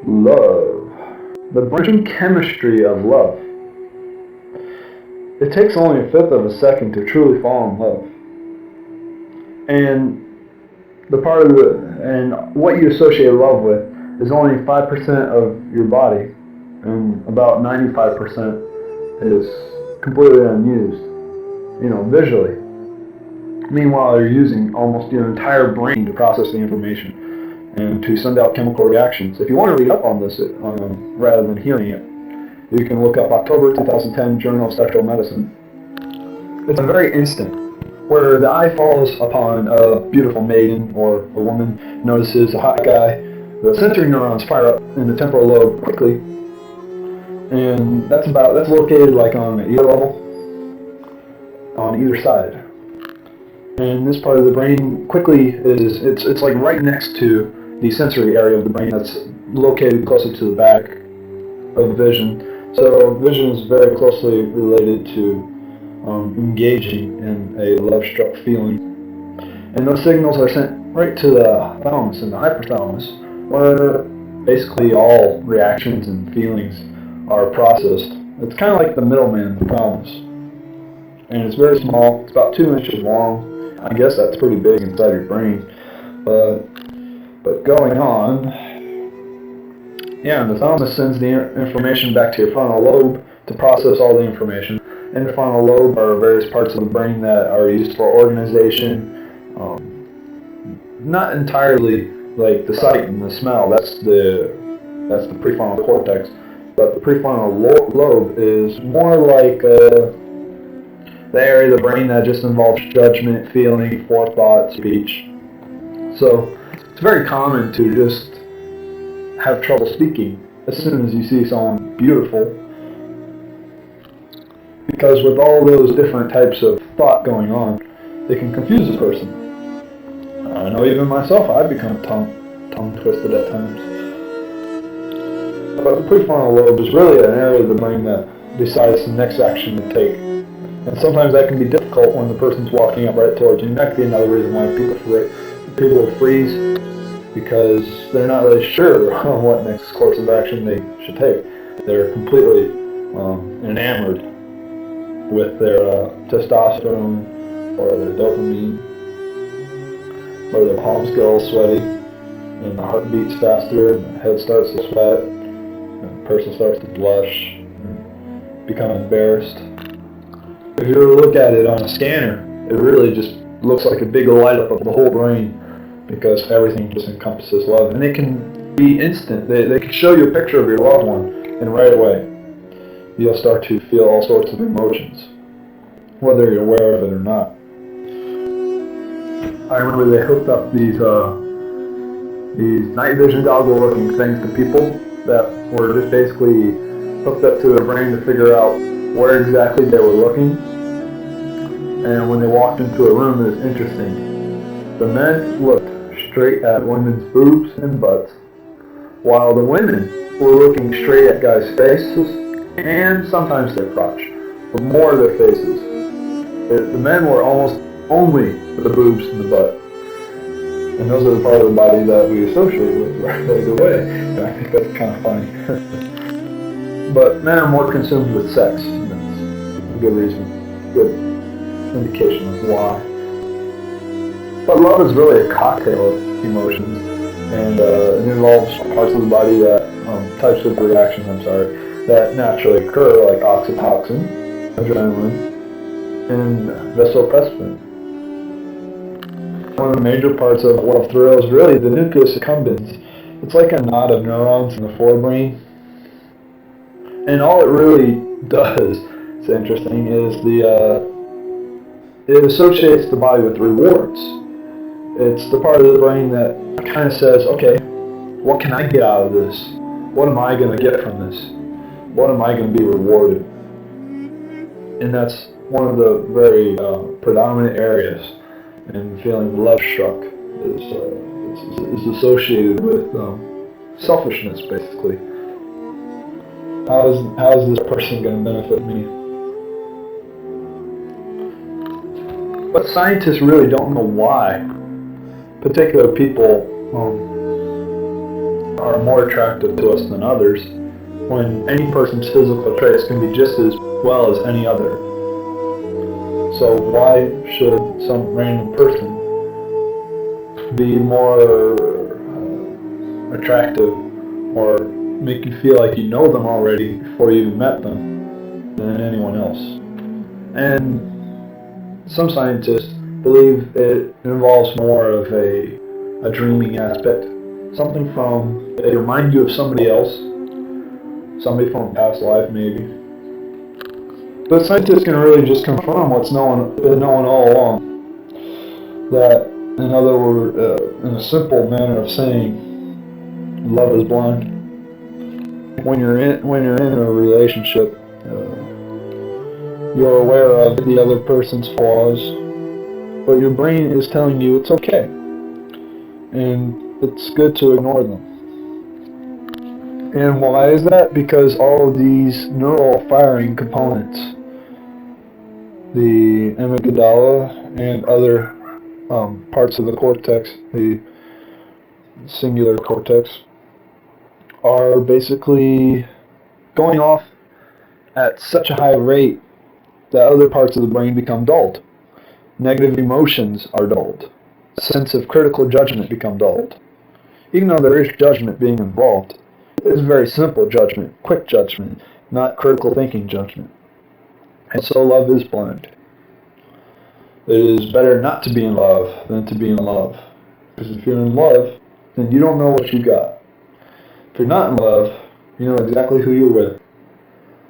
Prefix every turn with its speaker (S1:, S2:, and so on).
S1: Love. The brain chemistry of love. It takes only a fifth of a second to truly fall in love. And the part of the and what you associate love with is only 5% of your body, and about 95% is completely unused. Visually. Meanwhile, you're using almost your entire brain to process the information and to send out chemical reactions. If you want to read up on this, rather than hearing it, you can look up October 2010 Journal of Sexual Medicine. It's a very instant where the eye falls upon a beautiful maiden or a woman, notices a hot guy. The sensory neurons fire up in the temporal lobe quickly, and that's located like on the ear level on either side. And this part of the brain quickly it's like right next to the sensory area of the brain that's located closer to the back of vision. So vision is very closely related to engaging in a love-struck feeling. And those signals are sent right to the thalamus and the hypothalamus, where basically all reactions and feelings are processed. It's kind of like the middleman, the thalamus. And it's very small. It's about 2 inches long. I guess that's pretty big inside your brain. But going on, yeah, and the thalamus sends the information back to your frontal lobe to process all the information. In the frontal lobe are various parts of the brain that are used for organization. Not entirely like the sight and the smell. That's the prefrontal cortex. But the prefrontal lobe is more like the area of the brain that just involves judgment, feeling, forethought, speech. So it's very common to just have trouble speaking as soon as you see someone beautiful, because with all those different types of thought going on, they can confuse a person. I know even myself, I've become tongue twisted at times. But the prefrontal lobe is really an area of the brain that decides the next action to take. And sometimes that can be difficult when the person's walking up right towards you. And that could be another reason why people freeze, because they're not really sure on what next course of action they should take. They're completely enamored with their testosterone or their dopamine, or their palms get all sweaty, and the heart beats faster, and the head starts to sweat, and the person starts to blush, and become embarrassed. If you were to look at it on a scanner, it really just looks like a big light up of the whole brain, because everything just encompasses love. And it can be instant. They can show you a picture of your loved one, and right away, you'll start to feel all sorts of emotions, whether you're aware of it or not. I remember they hooked up these night vision goggle looking things to people that were just basically hooked up to their brain to figure out where exactly they were looking. And when they walked into a room, it was interesting. The men looked straight at women's boobs and butts, while the women were looking straight at guys' faces and sometimes their crotch, but more their faces. The men were almost only the boobs and the butt. And those are the part of the body that we associate with right away. And I think that's kind of funny. But men are more consumed with sex. And that's a good reason, good indication of why. But love is really a cocktail of emotions, and it involves parts of the body types of reactions, that naturally occur, like oxytocin, adrenaline, and vasopressin. One of the major parts of love thrill is really the nucleus accumbens. It's like a knot of neurons in the forebrain, and all it really does, it's interesting, is it associates the body with rewards. It's the part of the brain that kind of says, okay, what can I get out of this? What am I going to get from this? What am I going to be rewarded? And that's one of the very predominant areas in feeling love struck is associated with selfishness, basically. How is this person going to benefit me? But scientists really don't know why particular people are more attractive to us than others, when any person's physical traits can be just as well as any other. So why should some random person be more attractive or make you feel like you know them already before you even met them than anyone else? And some scientists believe it involves more of a dreaming aspect. Something from, they remind you of somebody else, somebody from a past life maybe. But scientists can really just confirm what's been known all along. That, in other words, in a simple manner of saying, love is blind. When you're in a relationship, you're aware of the other person's flaws, but your brain is telling you it's okay, and it's good to ignore them. And why is that? Because all of these neural firing components, the amygdala and other parts of the cortex, the singular cortex, are basically going off at such a high rate that other parts of the brain become dulled. Negative emotions are dulled. A sense of critical judgment become dulled. Even though there is judgment being involved, it's very simple judgment, quick judgment, not critical thinking judgment. And so love is blind. It is better not to be in love than to be in love. Because if you're in love, then you don't know what you got. If you're not in love, you know exactly who you're with.